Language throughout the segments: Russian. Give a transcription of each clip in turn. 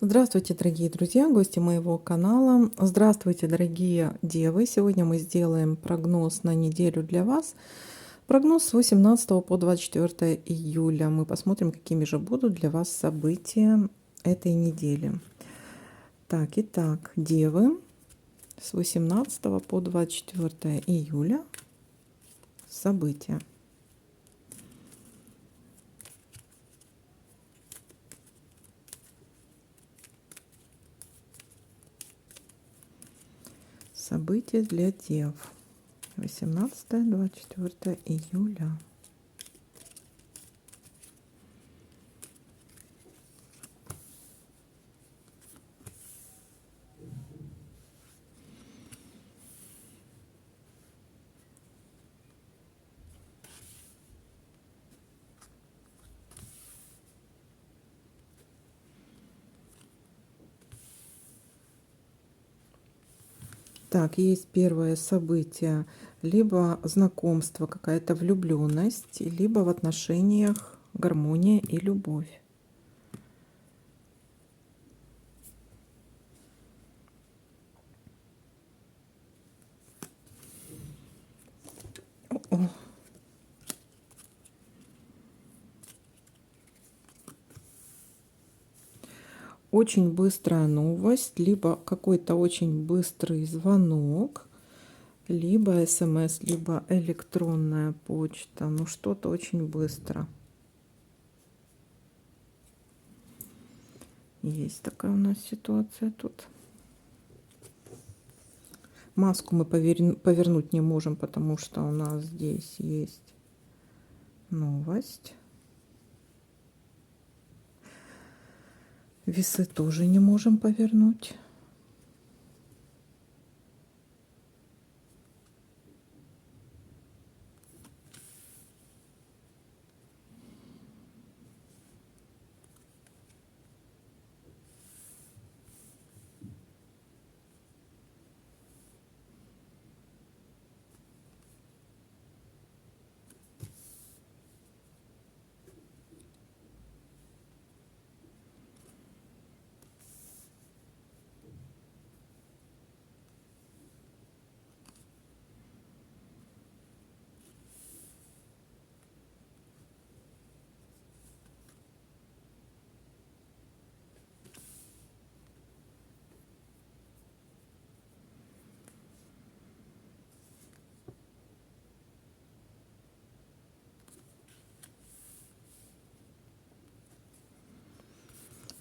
Здравствуйте, дорогие друзья, гости моего канала. Здравствуйте, дорогие девы. Сегодня мы сделаем прогноз на неделю для вас. Прогноз с 18 по 24 июля. Мы посмотрим, какими же будут для вас события этой недели. Итак, девы, с 18 по 24 июля события. События для дев. 18-24 июля. Так, есть первое событие, либо знакомство, какая-то влюбленность, либо в отношениях гармония и любовь. О. Очень быстрая новость, либо какой-то очень быстрый звонок, либо СМС, либо электронная почта. Ну, что-то очень быстро. Есть такая у нас ситуация тут. Маску мы повернуть не можем, потому что у нас здесь есть новость. Весы тоже не можем повернуть.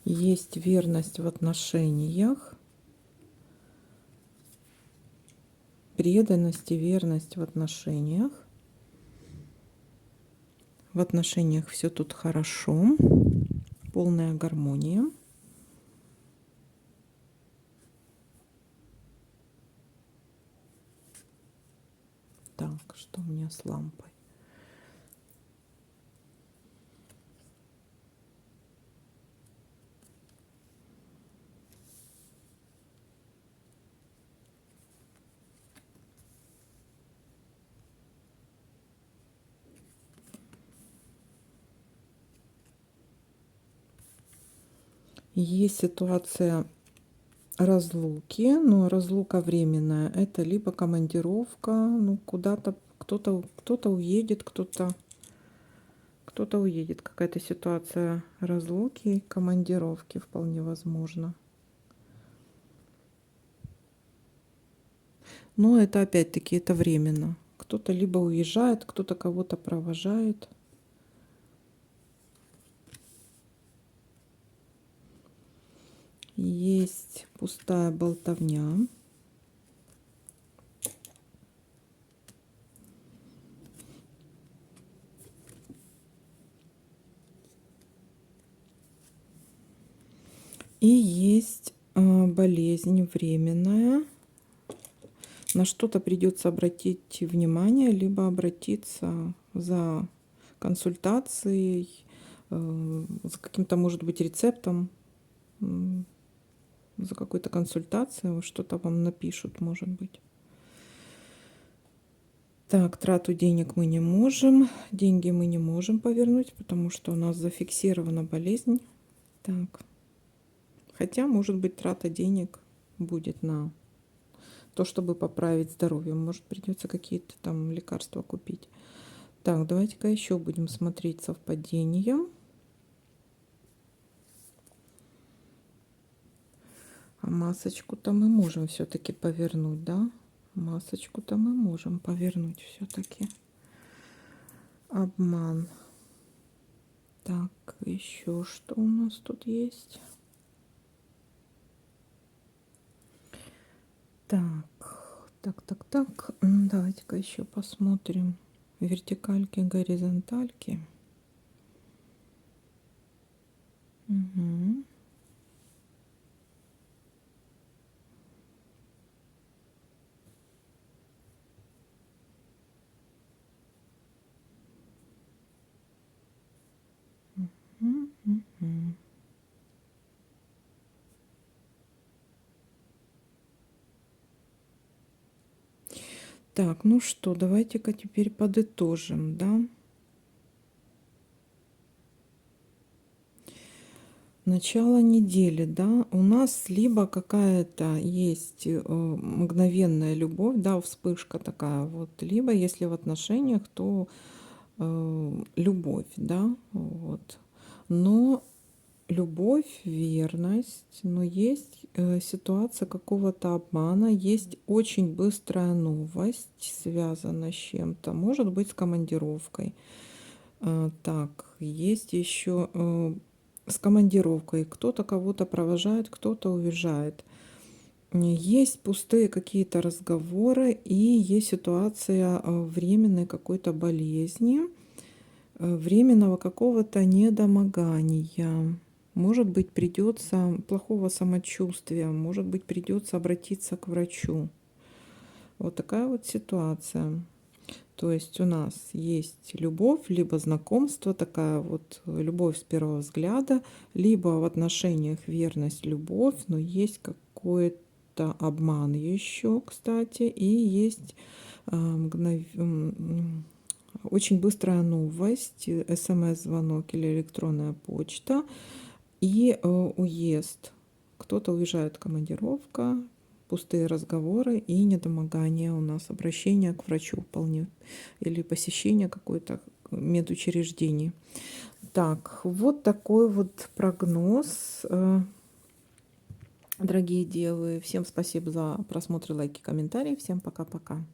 Есть верность в отношениях, преданность и верность в отношениях. В отношениях все тут хорошо, полная гармония. Так, что у меня с лампой? Есть ситуация разлуки, но разлука временная. Это либо командировка, ну куда-то кто-то уедет, кто-то уедет. Какая-то ситуация разлуки и командировки вполне возможно. Но это опять-таки это временно. Кто-то либо уезжает, кто-то кого-то провожает. Есть пустая болтовня. И есть болезнь временная. На что-то придется обратить внимание, либо обратиться за консультацией, за каким-то, может быть, рецептом, за какой-то консультацией, что-то вам напишут, может быть. Так, трату денег мы не можем, деньги мы не можем повернуть, потому что у нас зафиксирована болезнь. Так, Хотя, может быть, трата денег будет на то, чтобы поправить здоровье. Может, придется какие-то там лекарства купить. Так, давайте-ка еще будем смотреть совпадения. А масочку-то мы можем все-таки повернуть, да? Масочку-то мы можем повернуть все-таки. Обман. Так, еще что у нас тут есть? Так. Давайте-ка еще посмотрим вертикальки, горизонтальки. Угу. Угу. Так, ну что, давайте-ка теперь подытожим, да? Начало недели, да, у нас либо какая-то есть мгновенная любовь, да, вспышка такая вот, либо если в отношениях, то любовь, да, вот. Но любовь, верность, но есть ситуация какого-то обмана, есть очень быстрая новость, связана с чем-то, может быть, с командировкой. Так, есть еще с командировкой. Кто-то кого-то провожает, кто-то уезжает. Есть пустые какие-то разговоры и есть ситуация временной какой-то болезни, временного какого-то недомогания. Может быть, придется плохого самочувствия, может быть, придется обратиться к врачу. Вот такая вот ситуация. То есть у нас есть любовь, либо знакомство, такая вот любовь с первого взгляда, либо в отношениях верность, любовь, но есть какой-то обман еще, кстати, и есть очень быстрая новость, смс-звонок или электронная почта и уезд. Кто-то уезжает, командировка, пустые разговоры и недомогание у нас, обращение к врачу вполне или посещение какой-то медучреждений. Так, вот такой вот прогноз, дорогие девы. Всем спасибо за просмотр, лайки, комментарии. Всем пока-пока.